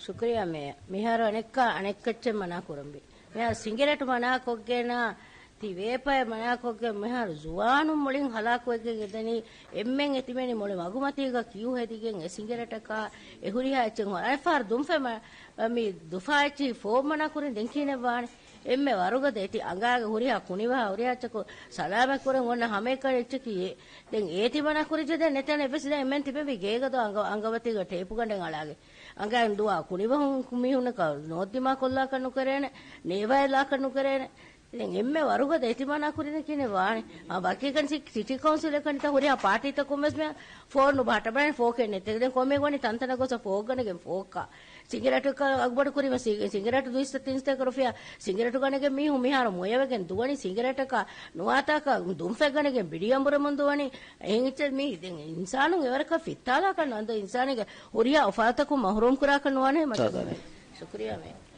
ಶುಕ್ರಿಯಾ ಮೇ ಮಿಹಾರ ಅನೆಕ್ಕಚ್ಚೆ ಮನಾ ಕುರಂಬಿ ಮಿಹಾರ ಸಿಂಗರೇಟ್ ಮನಾ ಕೊಗ್ಗೇನಾ ති වේපය මනාකොක්ගේ මෙහර ජුවානු මුලින් හලාකුවකෙන් එදනි එම්මෙන් එතිමෙනි මොලි මගුමතිග කියු හෙදිගෙන් එසිංගරටක එහුරිහා එච්චන් අල්ෆාර් දුම්ෆෙම මි දුෆාචි ෆෝමනා කුරින් දෙන්කිනේ වානේ එම්මෙ වරුග දෙටි අඟාගේ හුරිහා කුනිවා හුරියාචකෝ සලාම කුරන් ඔන්න හැම එක එච්චකියේ දැන් ඒති මනා කුරිජ දැන් නැතන එපසිද එම්මෙන් තිබෙවි ගේගද අංගවතිග ටේපු ගණ්ඩෙන් අලාගේ අඟෙන් දුවා කුනිවහුන් කුමිහුනක නෝද්දිමා කොල්ලා කන්නු කරේන නේවයලා කන්නු කරේන ඉතින් එම්මේ වරුගද එතිමනා කුරින කිනේ වානේ බකිකන් සිටි කවුන්සිල් එකන් ත හොරියා පාටි ත කොමස් මෙ ෆෝන් බාට බෑන් ෆෝකෙන් නෙත දැන් කොමේ ගොනි තන්තන ගොස ෆෝක් ගනගෙන් ෆෝක්කා සිගරට් එක අගබඩ කුරිම සිගරට් 230 කරුෆියා සිගරට් ගනගෙන් මීහු මිහාර මොයවගෙන් දුවනි සිගරට් එක නුවාතාක දුම්ෆෙ ගනගෙන් බිඩියම්බර මුන් දුවනි එහෙන් ඉච්ච මී දැන් ඉන්සානුන් එවරක ෆිත්තාලා කන අන්ද ඉන්සානිගේ හොරියා ඔෆාතකු මහරූම් කුරා කනවානේ මට शुक्रिया मैं